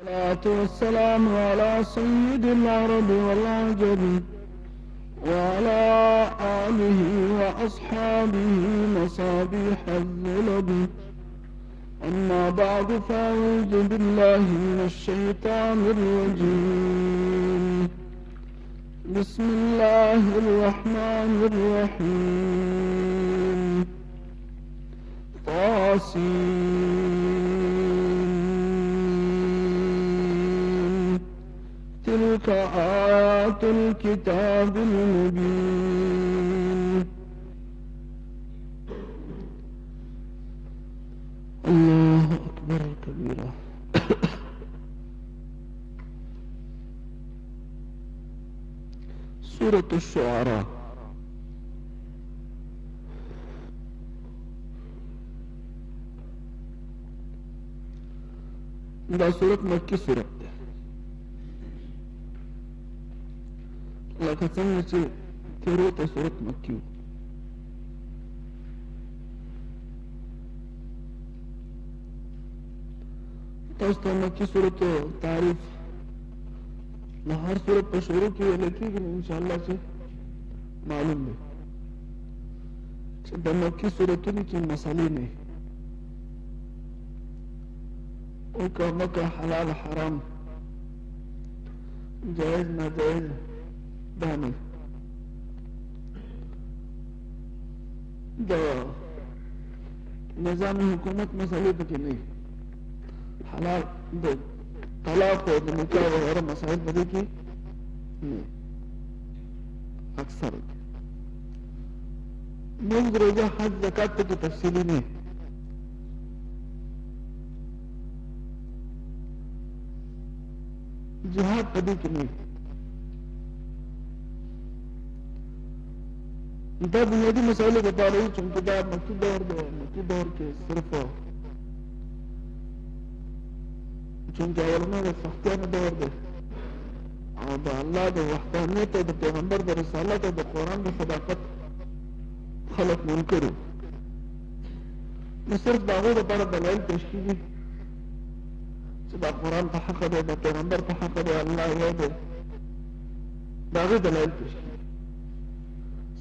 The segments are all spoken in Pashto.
الصلاة والسلام على سيد العرب والعجم وعلى آله وأصحابه مصابيح الظلم. أما بعد فأعوذ بالله من الشيطان الرجيم. بسم الله الرحمن الرحيم. طاسين تلك آيات الكتاب المبين. الله أكبر كبيرا. سورة الشعراء. دا سورة مكي سورة ده، لکه څنګه چې تیرو ته سورة مکي و. تاسو ته مکي سورة تعریف له هر سورة په شروع کې ویل کېږي، انشاءالله چې معلوم دی چې د مکي سورتونو کې مسلې نه او که مکه حلال حرام جائز ناجائز دا نه، د نظام حکومت مسئلې پکې نه، حلال د طلاق او د نکاح وغیره مسائل پدې کې نه اکثر مونږ روزه حج زکات پکې تفصیلي نه، جهاد پدې کې نه. دا بنیادی مسائل لپاره وي، چونکه دا مکی دور دی. مکی دور کې صرف چونکه اولنو د سختیانو دور دی او د الله د وحدانیت او د پیغمبر د رسالت او د قرآن د صداقت خلق منکر وو، نو صرف د هغوی لپاره دلایل پیش کېږي چې دا قرآن په حق دی، د پیغمبر په حق دی، الله یو دی، د هغوی دلایل پیش کېږي.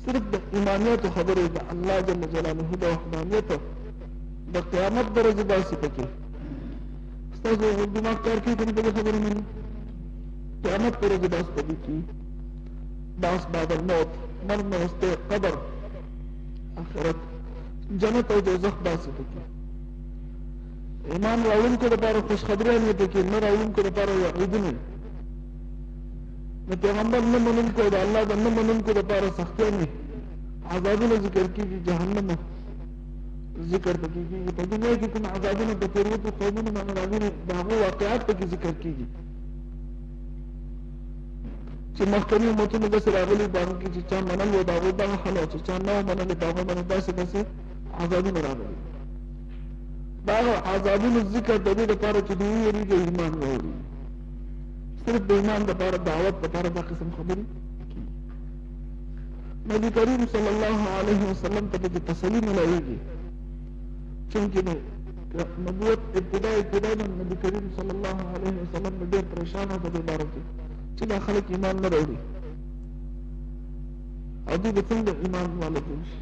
صرف د ایمانیاتو خبرې د الله جل جلاله د وحدانیت د قیامت د ورځې باسي پکې. ستاسو دماغ کار کوي که نه په دې خبرې مني؟ قیامت په ورځې باس پکې کېږي، باس بعد الموت، مرګ نه وروسته قبر، آخرت، جنت او دوزخ باسي پکې. ایمان راوړونکو لپاره خوشخبریانې پکې، نه راوړونکو لپاره وعیدونه، د پیغمبر نه منونکو او د الله د نه منونکو لپاره سختیانې، عذابونه ذکر کېږي، جهنم ذکر پکې کېږي. په دنیا کې کوم عذابونه په تېروتو قومونو باندې راغلي د هغو واقعات پکې ذکر کېږي چې مخکني امتونو داسې راغلي په هغو کې چې چا منل و د هغوی دغه حال او چې چا نه و منلې په هغو باندې داسې عذابونه راغلي. د هغو عذابونو ذکر د دې لپاره چې دوی ویېرېږي ایمان راوړي، صرف د ایمان لپاره دعوت لپاره دا قسم خبرې کېږي. نبي کریم صلی الله علیه وسلم ته پکې تسلي ملاویږي، چونکې د نبوت ابتدا نبي کریم صلی الله علیه وسلم ډېر پریشان و په دې باره کې چې دا خلک ایمان نه راوړي او دوی به څنګه ایمان والا جوړ شي.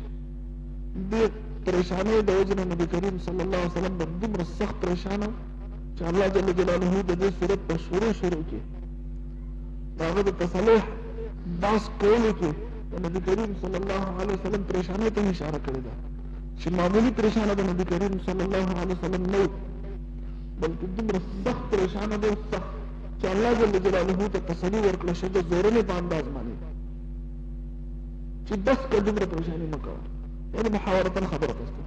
دې پریشانۍ د وجې نه نبي کریم صلی الله علیه وسلم به دومره سخت پریشانه چې الله جل جلاله د دې صورت په شروع کې د هغه د تصالح بحث کولو کې د نبي کریم صلی الله علیه وسلم پریشانۍ ته اشاره کړې ده چې معمولي پریشانه د نبي کریم صلی الله علیه وسلم نه بلکې دومره سخت پریشانه ده، سخت چې الله جل جلاله ته تسلي ورکړه شي د زورنې په انداز باندې چې بس که دومره پریشاني مه کوه، یعنې محاورتن خبره تاسو ته.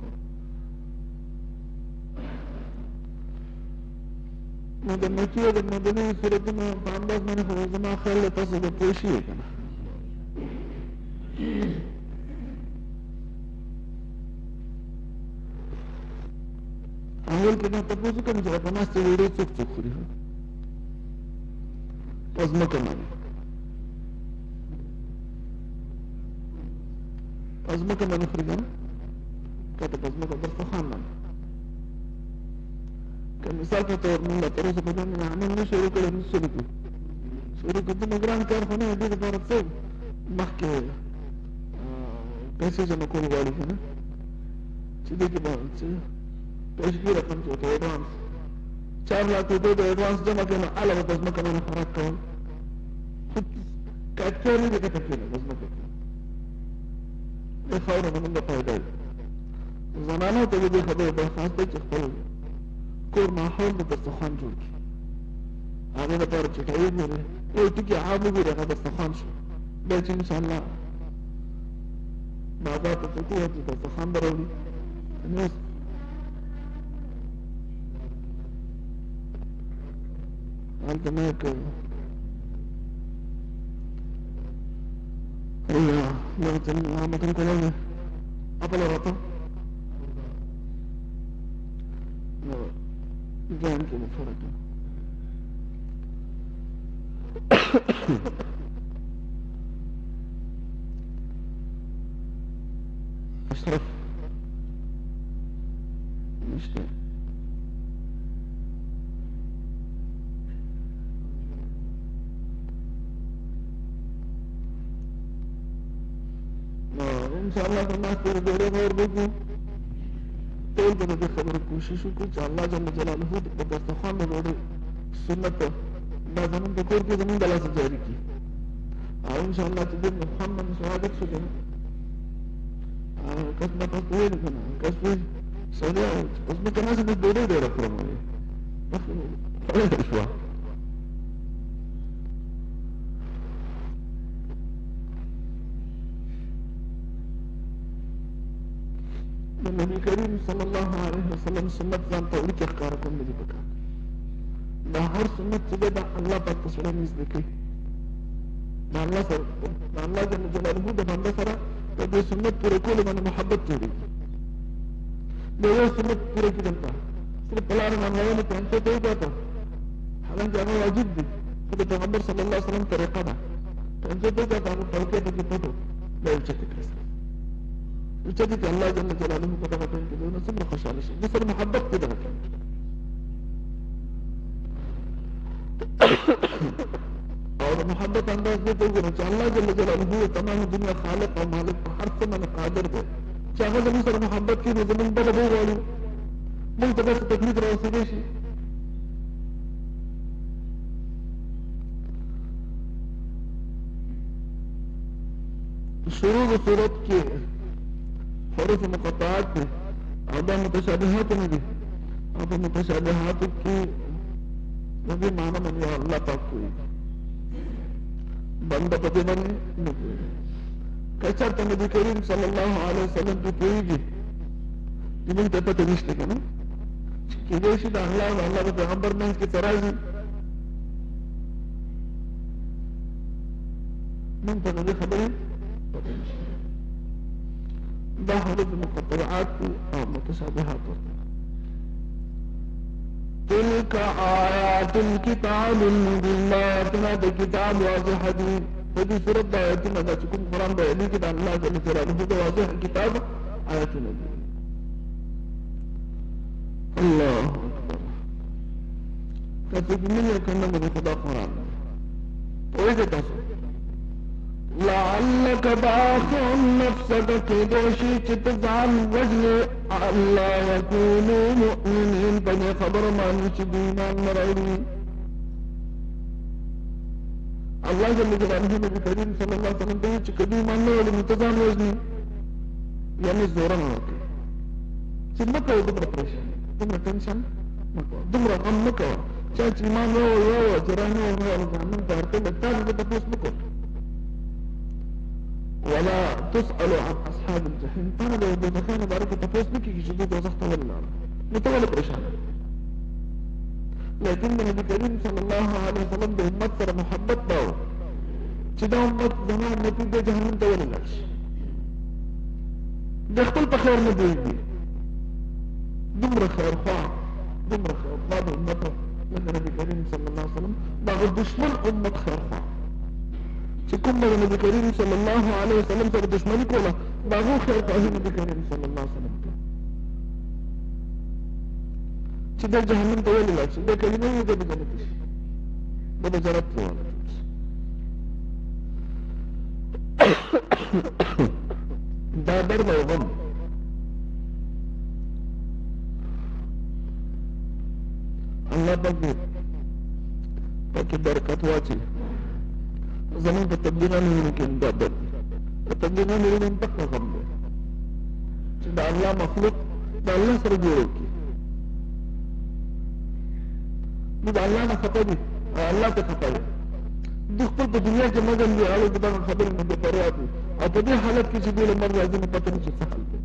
نو د مکي او د مدني صورتونو په انداز باندې خو زما خیال دی تاسو به پوه شوي که نه. اول کې ما تپوس وکړم چې په ناستې ډوډۍ څوک خوري په ځمکه باندې، په ځمکه باندې خوري که نه؟ که ته په ځمکه دسترخوان باندې مثال په تور موږ تر اوسه په دې عمل نه شروع کړی نو شروع کړو شروع کړو دومره ګران کار خو نه دې لپاره څه مخکې پیسې جمع کول غواړي که نه چې دې کې به څه پیسې رقم کې ورته ایډوانس 4 लाख रुपये د ایډوانس جمع کړي نو هله به په ځمکه باندې خوراک کول خو که اړتیا نه دې ګټه کېږي په ځمکه کې دې خاوره نه موږ فایده وي زنانو ته دې خبرې درخواست دی چې خپل کور ماحول د دسترخوان جوړ کړي هغې لپاره چټایي وګورئ یو ټکي عام وګورئ هغه دسترخوان شو بیا چې انشاءالله بازار ته څوک ووځي دسترخوان به راوړي نو هلته مایک متن کولای دی اپله راته جان کې مو فرق دی اشرف نشته انشاءالله که الناس پورې ډېرې غور وکړو ټول به د دې خبرو کوشش وکړو چې الله جل جلاله د دسترخوان د ډوډۍ سنت دا زموږ په کور کې زموږ د لاسه جاري کړي او انشاءالله چې دې خوند باندې سعادت شو که نه کس به تاسو ویلي که نه کس وایي سړی اوس مې که ناسې د ډوډۍ ډېره خورم وایي خوړلی شوه د نبي کریم صلی الله علیه وسلم سنت ځان ته وړوکی ښکاره کول نه دي پکار دا هر سنت چې دی دا الله پاک ته سړی نږدې کوي د الله سره د الله جل جلاله د بنده سره د دې سنت پوره کولو باندې محبت جوړېږي د یو سنت پوره کړي دلته صرف په لاره مانځولو پنځه ته وګاته حالانکې هغه واجب دي خو د پیغمبر صلی الله علیه وسلم طریقه ده پنځه ته وګاته هغه ټوکې پکې پټو دا یو چټې کړی وچدي چې الله جل جلاله په دغه ټیم کې نو څومره خوشاله شي د سره محبت کې دغه ټیم او د محبت انداز دې ته وګورئ چې الله جل جلاله تمام دنیا خالق او مالک په هر څه باندې قادر دی چې هغه زموږ سره محبت کوي نو زموږ بله به وغواړو موږ ته داسې تکلیف راوسېدی شي شروع د صورت کې حروف مقطعات دي او دا متشابهات نه دي او په متشابهاتو کې د دې معنی باندې الله پاک کوي بنده په دې باندې نه پوهېږي که چېرته نبي کریم صلی الله علیه وسلم پرې پوهېږي چې موږ ته پته نشته که نه چې کېدای شي د الله او د الله د پیغمبر منځ کې څه راځي موږ ته د دې خبرې پته نشته دا حروف مقطعات او متشابهات تلك آیات الكتاب المبین آیاتنا دا کتاب واضح دی فدی صورت دا آیاتنا دا چکم قرآن دا علی کی دا اللہ جل جلالہ دا واضح کتاب آیاتنا دی اللہ اکبر کسی کنی یکنن دا خدا قرآن اوزے تاسو لعلك باخع نفسك كدوشي تتزعل وجه الله يكونوا مؤمنين بني خبر ما نشدينا مرعين الله جل جلاله نبي كريم صلى الله عليه وسلم تقول كدو ما نولي متزعل وجني يعني زورا نوكي سنمكا ودمرا پرشان دمرا تنشان مكا دمرا غم مكا چاچ ایمان يو جراني ورغو زامن تاركي لتاني بتفوس مكا ولا تسأل عن أصحاب الجحيم أنا لو دوزخان بارك تفوس بك جديد دوزخت ولا متولى برشان لكن النبي الكريم صلى الله عليه وسلم بأمت سر محبت باو چدا أمت زمان نتيب دي جهنم تولى لكش دخل بخير نبيدي دمر خير خواه دمر خير خواه بأمته لكن النبي الكريم صلى الله عليه وسلم باغ دشمن أمت خير خواه چې کوم د نبی کریم صلی الله علیه وسلم سره دشمنی کوله دا هغو خیر خواهي نبی کریم صلی الله علیه وسلم ته چې د جهنم ته ولې لاړ شي دا کلمه یې د جنت شي دا د جنت روانه دا درد او غم الله پاک برکت واچي زمون په تبلیغانو کې دا درد په تبلیغانو کې تک غم دی چې دا الله مخلوق دا الله سره جوړ کی نو دا الله نه خطا دي الله ته خطا دي د خپل په دنیا کې مګر دی هغه د خبرې نه پروا دي او په دې حالت کې چې د لمر راځي نه پته نشي څه حل دی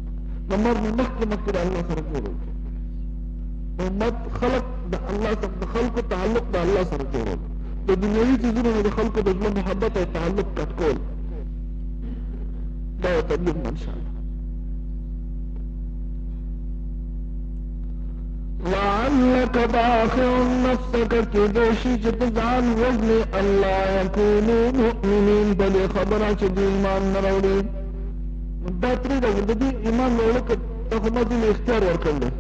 لمر مخکې الله سره جوړ کی امت خلق د الله سره خلق تعلق د الله سره جوړ د دنیوي چیزونو د خلق د ژوند محبت او تعلق کټ کول دا تبلیغ منشأ لعلك باخع نفسك كدوشي جتزعل وزن الله يكونوا مؤمنين بل خبرا چې د ایمان نه راوړي دا ترې د دې ایمان راوړل ته د اختیار ورکړل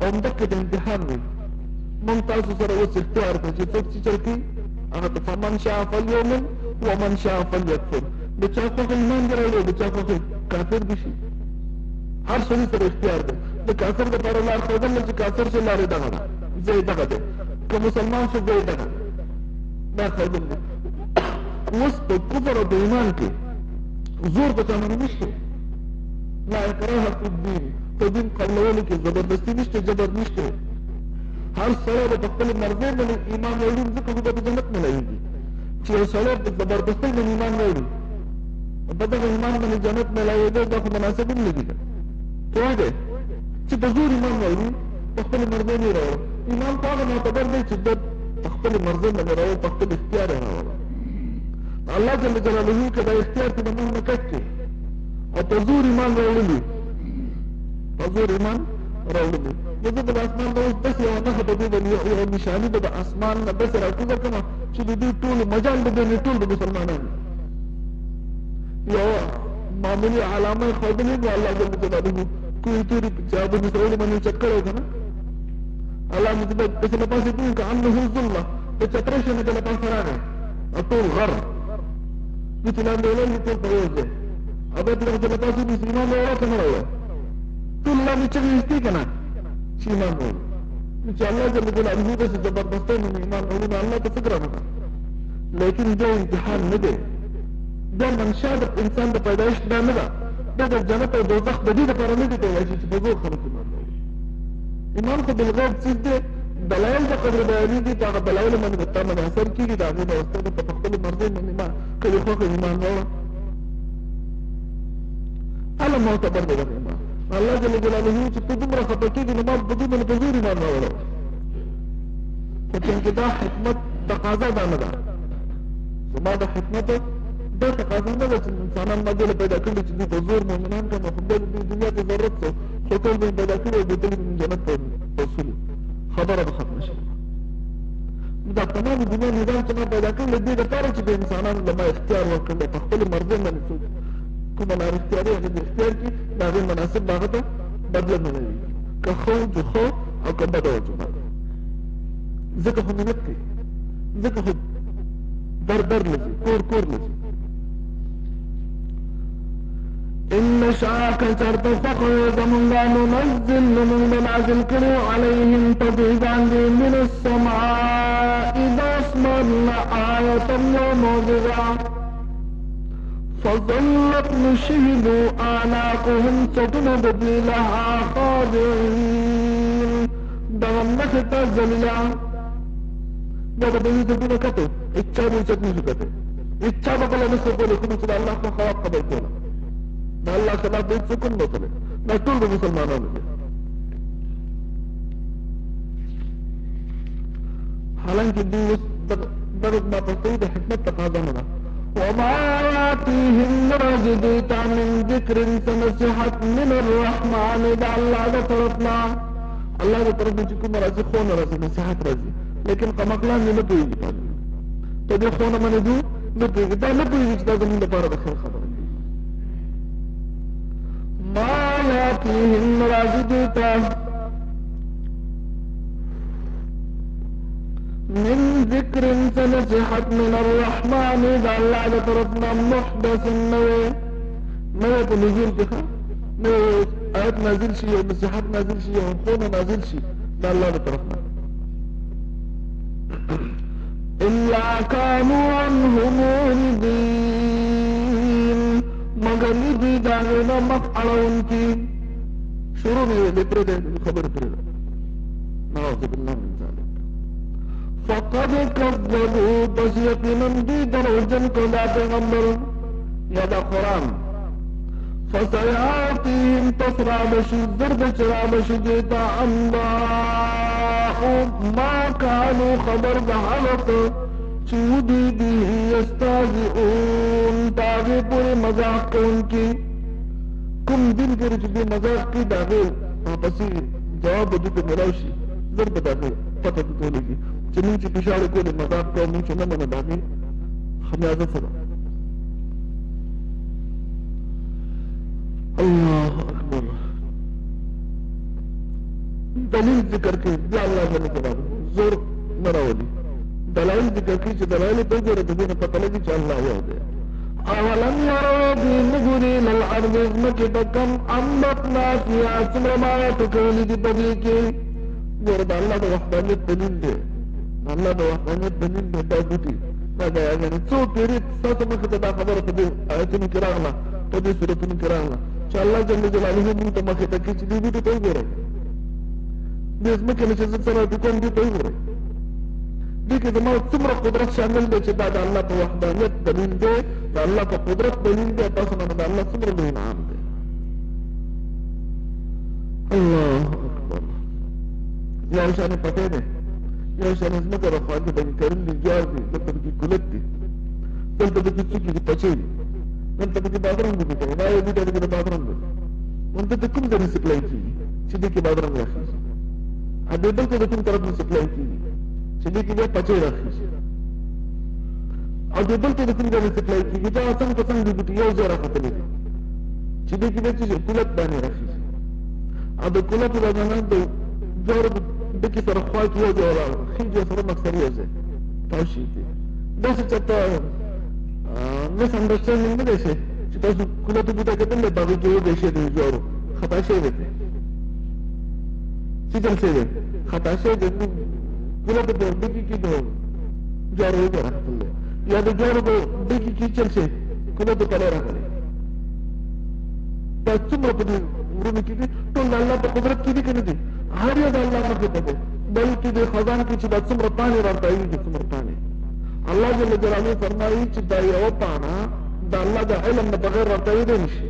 او دغه د امتحان دی مونږ تاسو سره اوس اختیار کوي چې څوک چې چلتي هغه ته فمن شاء فليؤمن ومن شاء فليكفر د چا خو ایمان راوړي د چا خو کافر بشي هر څه سره اختیار دی د کافر د پر لار خو دل چې کافر څه لارې دغه ده زه دغه ده که مسلمان څه دی دغه دا خو دل اوس په کفر او ایمان کې زور په ځانونه نشته لا اکراه فی الدین په دین قبلولو کې زبردستی نشته جبر نشته هر سړی د خپل مرضی باندې ایمان راوړي ځکه خو د جنت نه لایږي چې یو سړی د زبردستی باندې ایمان راوړي په دغه ایمان باندې جنت نه لایږي دا خو مناسب نه لګي پوه دی چې په زور ایمان راوړي په خپل مرضی نه راوړي ایمان په هغه معتبر دی چې د خپل مرضی باندې راوړي په خپل اختیار راوړي الله جل جلاله که دا اختیار کې د موږ نه کټ کړي او په زور ایمان راوړي حضور ایمان راوړي دغه د اسمان د اوس بس یو نه په دې باندې یو نشانه د اسمان نه بس راکوزه کړه چې د دې ټول مجال د دې ټول د مسلمانانو یو معمولی علامه خودلې دی الله جل جلاله کوئی تیری جواب مسعود باندې چکر وکنه الله دې په څه پاسې کوي که انه ظلم په چترشه نه د پاسه راغی او ټول غر دې لاندې ولې ټول پروژه اوبه دې په پاسې دې ایمان راوړل کنه ټول لا می چې استي کنه چې ایمان وو چې الله جل جلاله دې زبردستی من ایمان وو الله ته فکر وکړه لیکن دا امتحان نه دی دا منشأ د انسان د پیدایش دا نه ده دا د جنت او دوزخ د دې لپاره نه دی چې په زور خلک ایمان وو ایمان خو بالغیب څه دی دلایل د قدر بیانې دي دا دلایل باندې د تمام اثر کیږي دا د واستو په خپل مرزي باندې ما کله خو ایمان وو الله معتبر دی ایمان الله جل جلاله چې په دومره خطا کېږي نو ما په دې باندې په زور ایمان راوړو خو چې دا حکمت تقاضا دا نه ده زما د حکمت دا تقاضا نه ده چې انسانان مګل پیدا کړي چې په زور مؤمنان کنه خو د دنیا ته ضرورت څه خو ټول به پیدا کړي او د جنت ته وصول خبره به ختمه شي دا تمام دنیا نظام چې ما پیدا کړل دې لپاره چې د انسانانو لپاره اختیار ورکړل په خپل مرزي باندې کومه لار اختیاري هغه د اختیار کې دا غیر مناسب هغه ته بدل نه وي که خو جو خو او که بد او جو بد ځکه خو منت کوي ځکه خو در لږي کور لږي ان شاك چرته فقر زمونږه ننزل من نازل کړو عليهم تبيضا من السماء اذا اسمرنا آية ومعجزة فظلت نشهد آناقهم ستنبدي لها خاضعين دغمنخت الزليا دغه دې ته کته اچھا دې چې نه کته اچھا په بل نه څه کوله کوم چې الله په خواص قبول کړه دا الله تعالی دې سکون وکړي دا ټول مسلمانانو دي حالانکه دې دغه ما په دې حکمت تقاضا نه ده وما يأتيهم رجدت من ذكر سنصحت من الرحمن دا الله دا طرفنا الله دا طرف چې کوم راځي خو نه راځي نصيحت راځي لیکن قمقلان نه پوهیږي ته دې خو نه منې دو نه پوهیږي دا نه پوهیږي چې دا زموږ لپاره د خیر خبره ما يأتيهم رجدت من ذکر سنصحت من الرحمن دا اللہ دا طرفنا محدث نوے په نزول کې نوے آیت نازل شي او نصیحت نازل شي او خونه نازل شي دا الله دا طرفنا الا كانوا عنه معرضين مگر دی داغینا مخ اڑون کی شروع میں لپرے دے خبر پرے نعوذ باللہ من ذلك فقد كذبوا بس یقینا دی دروجن کو دا پیغمبر یا دا قرآن فسيعطيهم تسرع بشي زرد چرا بشي دیتا انباء ما كانوا خبر بحلق چودی به یستازئون تاغی پوری مزاق کون کی کم دن کری چی دی مزاق کی داغی پسی جواب دیتا ملاوشی ضرب داغی پتہ تتولی کی چنین چی پشاڑی کولی مزاق کون نیچے نمن داغی خمیازت سرا اللہ اکبر دلیل ذکر کے دی اللہ جل جلالہ زور مراولی دلائل ذکر کی چی دلائل تو جو ردین پتہ لگی چی اللہ یو دے اولم یرو دی نگوری للعرض ازمکی بکم انبتنا فیها سمرمایت کولی دی بگی کی جو رد اللہ دا وحدانیت دلیل دے اللہ دا وحدانیت دلیل دے دا گوٹی دا دا یعنی چو پیریت ساتھ مکتا دا خبر پا دی آیتن کراغلا پا دی صورتن کراغلا چی اللہ جل جلالہ منتا مکتا کی چی دی گوٹی توی گو رہی دی ازمکی نشزت سرا دی کون دی توی گو رہی دیکھ زمان سمرا قدرت شامل دے چی دا اللہ پا وحدانیت دلیل دے دا اللہ پا قدرت دلیل دے تاسنا دا اللہ سمرا دے انعام دے اللہ اکبر یا شان پتے دے یا شان ازمکا رخوان دے بنی کرم دی جار دی دلتا بکی کلت دی دلتا بکی چکی دی پچے دی دلتا بکی بادران دی بکی نایو دی دلتا بکی بادران دی انتا تا کم دنی سپلائی کی چی دی کی بادران رکھی ادھے دلتا دا کم طرف میں سپلائی کی چلی کی بیا پچے رکھی اور جو بلتے دکن جانے سپلائی کی جا آسان پسند دی بٹی یو زورا ختمی دی چلی کی بیا چیزے کلت بانے رکھی اور دو کلت بانے دو جور دکی سر خواہ کی یو جورا خیج یو سر مکسر یو زے تاوشی کی دیسے چاہتا مس انڈرسٹینڈنگ میں دیسے چاہتا سو کلت بوٹا کتن لے باقی جو دیشے دی جورو خطا شے دیتے چیزن سے دے خطا شے دیتے کلت دو دکی کی دو جورو ہو جورا ختم لے یا دو جورو دو دکی کی چل سے کلت دو پلے رکھا لے تا سمرا پدی ورمی کی دی تو اللہ پا قدرت کی دی کنی دی ہر یاد اللہ مکتا دے بلکی دے خزان کی چی دا سمرا پانی رانتا ہی دی سمرا پانی اللہ جل جلالہ فرمائی چی دا یو پانا دا اللہ دا علم دا بغیر رانتا ہی دے نشی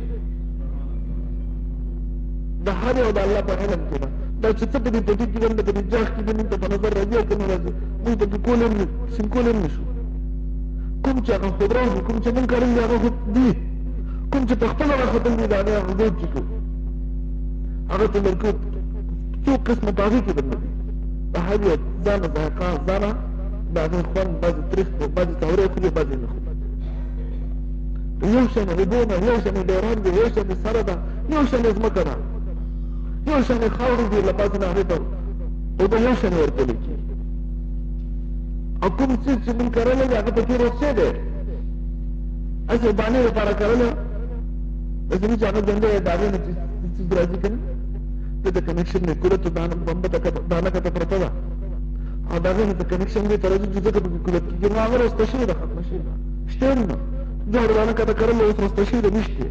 دا ہر یاد اللہ پا علم کنا دا چی سب دی پتی کی دن دا دی جاک کی دن تا نظر رضی کنو رضی موی تا کولیم سنکولیم نشو کم چی آقا خود راہو کم چی من کرن دی آقا خود دی کم چی تختل آقا ختم دی دانے آقا گود چی کو آقا تا لرکو تو قسم باغی کی دن دی دا ہر یاد زانا زہقان زانا بعضی خوان بعضی تریخ بعضی تاوری خوبی بعضی نخوب یوشن غبونا یوشن دوران دی یوشن سردا یوشن ازمکنا یوشن خاوری دی لبازنا حیطر او دا یوشن ورکلی کی اکم چیز چی من کرلے جا اگر پکی روز سے دے ایسے بانے پارا کرلے ایسے نیچے اگر جندے داغی نا چیز راجی کنا دا کنیکشن میں کلت دانا دانا کتا پرتا دا داغی نا کنیکشن میں تراجی جزا کتا کلت کی گرنا آگر استشیر دا ختم شیر دا شتیر نا جوہر دانا کتا کرلے اس رستشیر دا نشتے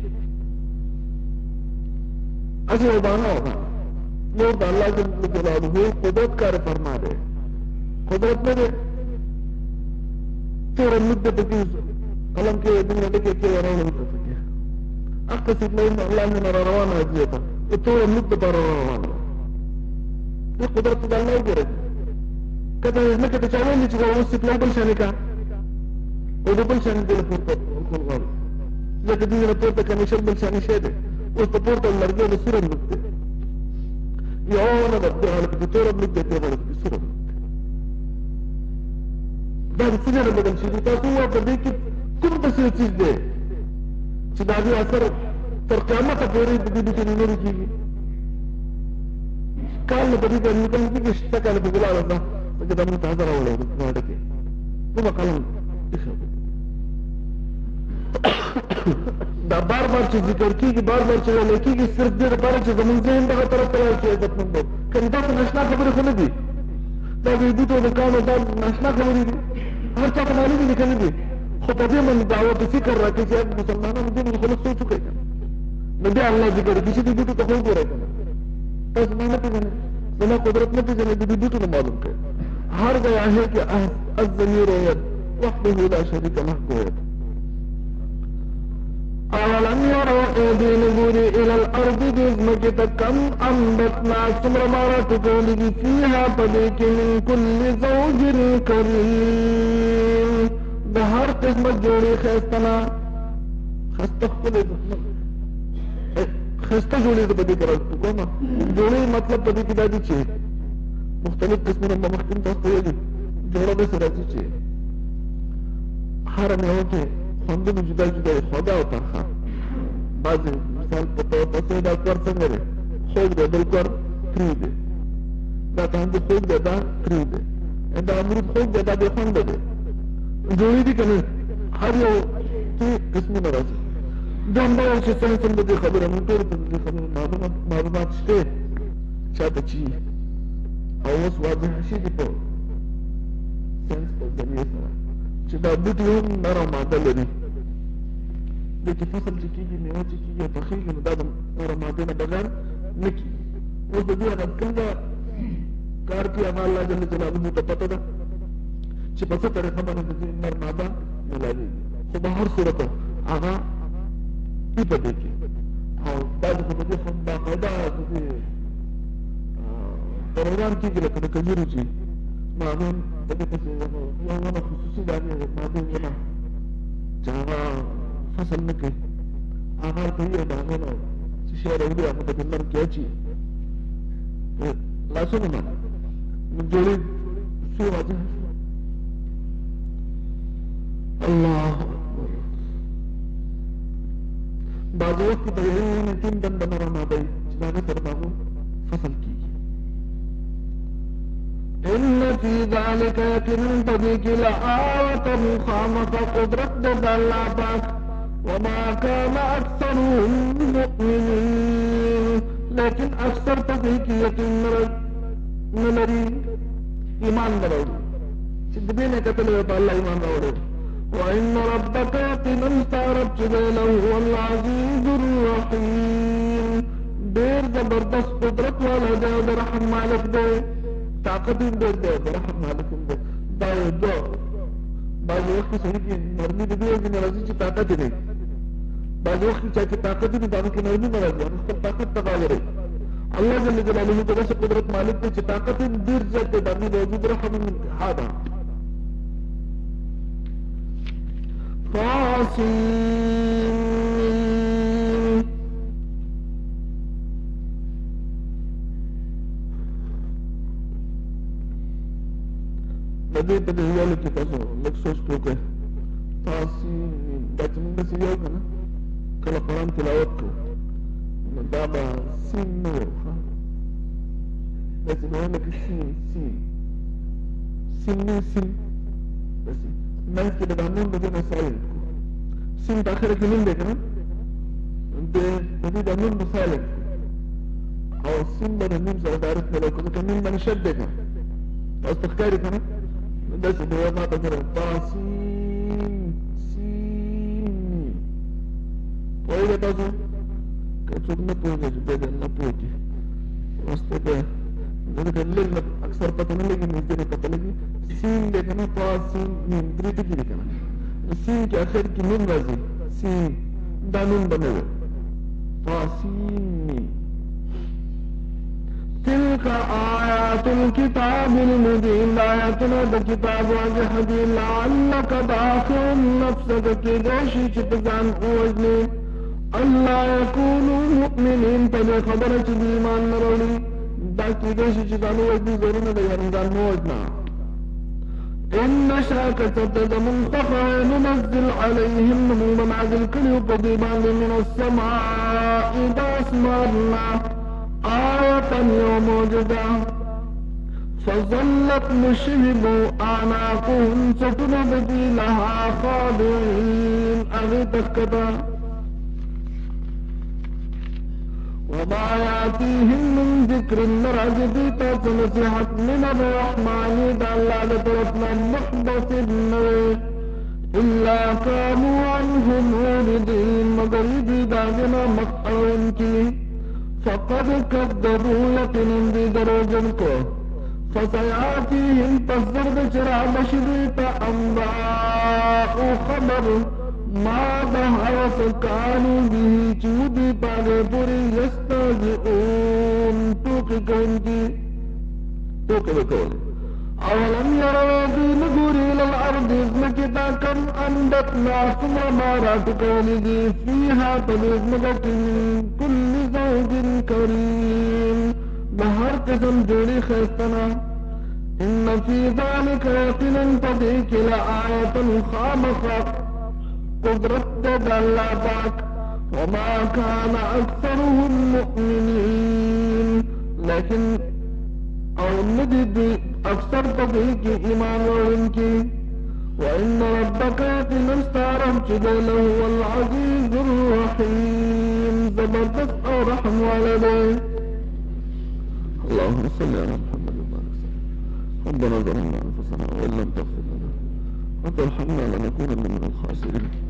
ایسے وہ بانا ہوگا نور دا اللہ جل جلالہ قدرت کار فرما دے قدرت میں دے تورا مدد بکیز قلم کے دنیا لکے کے ورانا ہوتا سکیا اقتصد لئن اللہ من روانا حجیتا تورا مدد پر روانا یہ قدرت دا اللہ گرد کہتا ہے میں کہتا چاہوے نہیں چکا وہ سکلا بلشانی کا وہ دو بلشانی دے لپورتا کل غالب لیکن دینا لپورتا کنیشن بلشانی شیدے اس لپورتا لرگے لسورا مدد یہ آنا دا حالک دی تورا مدد دی حالک دی سورا مدد دا سنر بدل شدی تاسو ہوا پر دیکھ کم بسی چیز دے چی داغی اثر تر قیامت پوری دی بیٹی نوری کی گی کال نے بدی کر نکل کی شتا کال پہ گلا رہا لکه دا موږ تازه راوړی د غاړه کې کومه قلم دا بار بار چې ذکر کېږي بار بار چې ویلی کېږي صرف دې دپاره چې زموږ ذهن دغه طرف ته لاړ شي عزتمندو کنې دا خو ناشنا خبرې خو نه دي دا د بوټو د کانو دا ناشنا خبرې دي هر چا ته معلومې دي که نه دي خو په دې باندې دعوت فکر را کوي چې مسلمانانو دې باندې خو لږ سوچ وکړئ که نه نو بیا الله ذکر کوي چې دې بوټو ته خو وګورئ که نه تاسو ما نه پېژنئ زما قدرت نه پېژنئ د دې بوټو نه معلوم کړئ هر گیا ہے کہ الضمیر ید وحده لا شریک له گوید اولم يروا ايدين نقولي الى الارض بزمك كم انبتنا ثمر مارات قولي فيها طليق من كل زوج كريم بهر قسمت جوڑی خیستنا خیستا جوڑی تو بدی کرا کوما جوڑی مطلب بدی کی دادی چی مختلف قسمونه مخکې تاسو ویلي جوړه به سره راځي چې هر میوه کې خوندونه جدا جدا وي خوږه او ترخه بعضې مثال په طور تاسو دا کور څنګه دی خوږ دی بل کور تریو دی دا تاندې خوږ دی دا تریو دی دا امرود خوږ دی دا بې خونده دی جوړې دي که نه هر یو کې قسمونه راځي دا همدا یو چې څنګه څنګه دې خبره موږ ټولو ته د دې خبرو معلومات شته چاته چې او اوس واضح شي چې په ساینس په ذریعه سره چې دا بوټي هم نرم ماده لري د کې فصل چې کېږي میوه چې کېږي او پخېږي نو دا د نرم مادې نه بغیر نه کېږي اوس د دې هغه څنګه کار کوي هغه الله جل جلاله ته پته ده چې په څه طریقه باندې د دې نرم ماده ملاوېږي خو په هر صورت هغه ای په دې کې او بعضې خو په دې خو باقاعده د دې پروګرام کېږي لکه د کجورو چې نو هغه هم په دې پسې یو ونه خصوصي د هغې مادې ونه چې هغه فصل نه کوي هغه کوي او د هغې نه څه شی راوړي هغه په دې نرم کې اچي لاسونه نه نو جوړې څو واضح الله اکبر بعضې وخت کې د یوې ونې ټیم دنده نرم ماده وي چې د هغې سره د هغو فصل کېږي إن في ذلك يقين تبيك لآية خامة قدرت الله پاک وما كان أكثرهم مؤمنين لیکن اکثر تبيك يقين نلري ایمان نلري چې د دې نه کتل وي په الله ایمان راوړي وإن ربك يقينا استعرب جباله هو العزيز الرحيم ډېر زبردست قدرت والا دی او د رحم مالک دی طاقت هم ډېر دی د رحم مالک هم دی دا یو دوه بعضې وخت کې سړي کې نرمي د دې وجې نه راځي چې طاقت یې دی بعضې وخت کې چا کې طاقت وي نو د هغه کې نرمي نه راځي هغه خپل طاقت ته غاړه الله جل جلاله د داسې قدرت مالک دی چې طاقت یې ډېر زیات دی د هغې د وجود رحم هم انتها ده د دې په دې ویلو کې تاسو لږ سوچ وکړئ تاسین دا چې موږ داسې ویل که نه کله قرآن تلاوت کړو نو دا به سین نه ویل داسې به ویل لکه سین سین سین نه سین داسې منځ کې د دا نون د دې نه سایلنټ کړو سین په اخره کې نون دی که نه د دې دا نون به سایلنټ کړو او سین به د نون سره ډایرکټ ملو کړو ځکه نون باندې شد دی که تاسو ته ښکاري که نه داسې به ما ته کړی تاسین سین پوهېږئ تاسو که څوک نه پوهېږي چې بیا نه پوهېږي اوس ته بیا ځکه لږ اکثر پته نه لګي نږدې نه پته لګي سین دی که نه تاسین نیم درې ټکي دي که نه سین کې اخر کې نون راځي سین دا نون به نه وي تاسین تلك آيات الكتاب المبين آياتنا بكتاب واضح دي لعلك باخع نفسك كداشي چتزان اوجني الله يكونوا مؤمنين تبه خبرة بإيمان نروڑي دا كداشي چتزان اوجني ضرورنا دا يرنزان موجنا إن شاك تبتد منتخع ننزل عليهم نموما عزل كليو قضيبان من السماء دا اسمارنا آية يوم موجودة فظلت مشرب أعناقهم ستنبدي لها خاضعين أغتكتا وما يأتيهم من ذكر رجبت نصيحة من الرحمن دلالة طرفنا محدث النوي إلا كانوا عنه معرضين مغربي داغنا مقعون کی فقد كذبوا يقين بدروجنكو فسيأتيهم تصدر بشرع بشريط أنباء خبر ما ظهر كانوا به چودي پاگے پوری يستهزئون توقي بكون أولم يروا بنظر إلى الأرض مكتا كم أنبتنا ثم مارات كوني فيها تبيض مكت من كل زوج كريم بهر قسم جوڑی خيستنا إن في ذلك يقنا تضيك لآية خامخة قدرت دلّا باك وما كان أكثرهم مؤمنين لكن أو ندد أكثر تضيك إيمان وعنكي وإن ربك يقنا استعرمت له هو العزيز الرحيم زبردست أو رحم والديه اللهم صل على محمد وبارك وسلم ربنا ظلمنا أنفسنا وإن لم تغفر لنا وترحمنا لنكونن من الخاسرين